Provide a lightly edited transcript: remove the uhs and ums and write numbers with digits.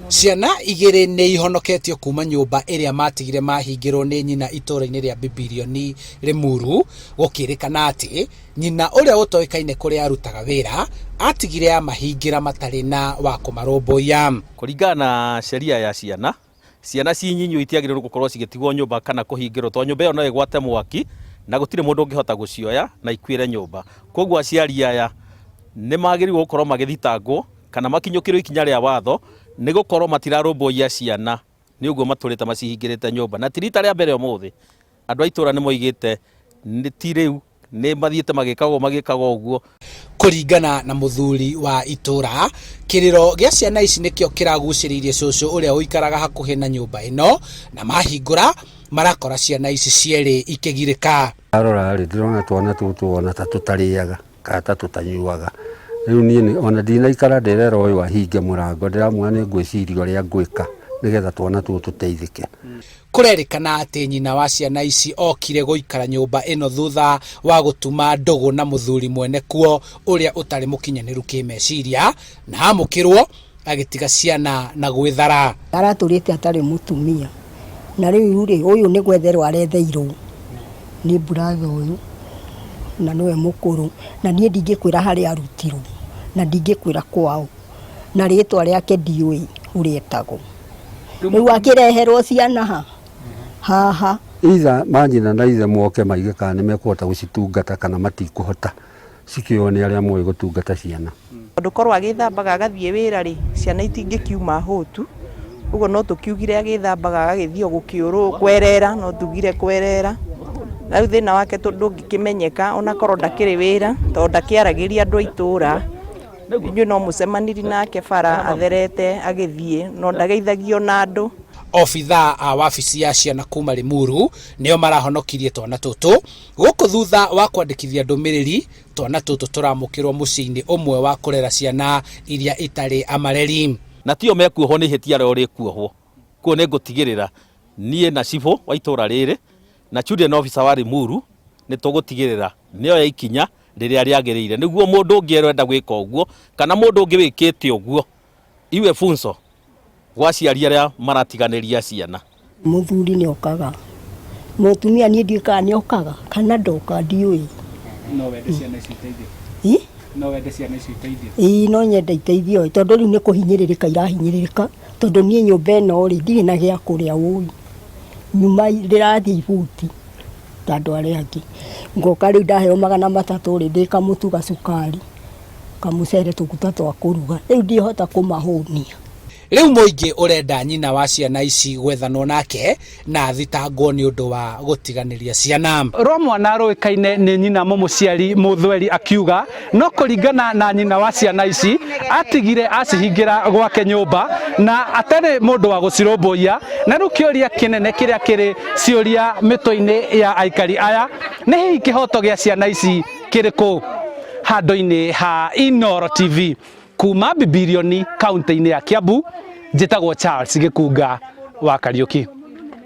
Ciana igĩrĩ nĩ ihonoketio kuma nyũmba ĩrĩa matigire mahingĩrwo nĩ nyina itũũra-inĩ rĩa Bibilioni Limuru, gũkĩrĩkana atĩ nyina ũrĩa ũtoĩkaine kũrĩa arutaga wĩra atigire amahingĩra matarĩ na wa kũmarũmbũiya. Kũringana na sheria ya ciana ci nyinyi itiagĩrĩirwo gũkorwo cigĩtigwo nyũmba kana kũhingĩrwo, tondũ nyũmba ĩyo no ĩgwate mwaki na gũtirĩ mũndũ ũngĩhota gũcioya na ikuĩre nyũmba. Koguo aciari aya nĩ magĩrĩirwo gũkorwo magĩthitangwo kana makinyũkĩrwo ikinya rĩa watho nĩ gũkorwo matirarũmbũiya ciana, nĩ ũguo matũrĩte macihingĩrĩte nyũmba. Na ti rita rĩa mbere ũmũthĩ andũ a itũũra nĩ moigĩte ti rĩu nĩ mathiĩte magĩkaga ũguo. Kũringana na mũthuri wa itũũra, kĩrĩro gĩa ciana ici nĩkĩo kĩragucĩrĩirie cũcũ ũrĩa ũikaraga hakuhĩ na nyũmba ĩno, na mahingũra marakora ciana ici cierĩ ikĩgirĩka. Arora rĩ ndĩrona twana tũtũ ona ta tũtarĩaga kana ta tũtanyuaga. Rĩu niĩ ona ndinaikara nderera ũyũ ahinge mũrango, ndĩramwĩra nĩ ngwĩciria ũrĩa ngwĩka nĩgetha twana tũtũ tũteithĩke. Kũrerĩkana atĩ nyina wa ciana ici okire gũikara nyũmba ĩno thutha wa gũtuma ndũgũ na mũthuri mwene kuo ũrĩa ũtarĩ mũkinyanĩru kĩmeciria, na amũkĩrwo agĩtiga ciana na gwĩthara. Aratũrĩte atarĩ mũtumia, na rĩu rĩ ũyũ nĩ gwetherwo aretheirwo nĩ buratha ũyũ na nĩwe mũkũrũ, na niĩ ndingĩkwĩra harĩa arutirwo na ndingĩkwĩra kwao, na rĩtwa rĩake ndiũĩ ũrĩa etagwo. Rĩu akĩreherwo ciana haha iza manyina na ithe moke maige kana nĩ mekũhota gũcitungata kana matikũhota, cikĩo nĩ arĩa moĩ gũtungata ciana. Tondũ korwo agĩthambaga agathiĩ wĩra rĩ, ciana itingĩkiuma hũtu, ũguo no tũkiugire agĩthambaga agagĩthiĩ gũkĩũrũ kwerera, no tugire kwerera. Rĩu thĩna wake ndũngĩkĩmenyeka ona korwo ndakĩrĩ wĩra, tondũ ndakĩaragĩria andũ a itũũra. Inyuĩ no mũcemaniri nake bara atherete agĩthiĩ, no ndageithagio na andũ. Obithaa a wabici ya ciana kuma Limuru nĩo marahonokirie twana tũtũ, gũkũ thutha wa kwandĩkithia ndũmĩrĩri twana tũtũ tũramũkĩrwo mũciĩ-inĩ ũmwe wa kũrera ciana iria itarĩ amareri. Na tio mekuohwo nĩ ihĩtia rĩo rĩkuohwo. Kuo nĩ ngũtigĩrĩra niĩ na cibũ wa itũũra rĩrĩ na children officer wa Limuru nĩ tũgũtigĩrĩra nĩoya ikinya rĩrĩa rĩagĩrĩire, nĩguo mũndũ ũngĩ arenda gwĩka ũguo kana mũndũ ũngĩ wĩkĩte ũguo iwe funzo gwa aciari arĩa maratiganĩria ciana. Mũthuri nĩ okaga, mũtumia niĩ ndiũĩ kana nĩ okaga kana ndoka ndiũĩ. No wende ciana ici iteithio? No wende ciana ici iteithio? No nyende iteithio, tondũ rĩu nĩ kũhinyĩrĩrĩka irahinyĩrĩrĩka, tondũ niĩ nyũmba ĩno rĩ ndirĩ na gĩa kũrĩa ũĩ, nyuma ndĩrathiĩ ibuti ta andũ arĩa angĩ. Ngoka rĩu ndaheo 300 rĩ ndĩ kamũtu gacukari kamucere tũguta twa kũruga, rĩu ndihota kũmahũnia. Rĩu mũingĩ ũrenda nyina wa ciana ici gwethanwo nake na athitangwo nĩ ũndũ wa gũtiganĩria ciana. Rwa mwana rũĩkaine nĩ nyina mũciari mũthweri akiuga no kũringana na nyina wa ciana ici atigire acihingĩra gwake nyũmba na atarĩ mũndũ wa gũcirũmbũiya, na rĩu kĩũria kĩnene kĩrĩa kĩrĩ ciũria mĩtwe-inĩ ya aikari aya nĩ hihi kĩhoto gĩa ciana ici kĩrĩkũ? Handũ-inĩ ha Inooro TV kuma Bibilioni kaunti-inĩ ya Kiambu, njĩtagwo Charles Gĩkunga wa Kariũki.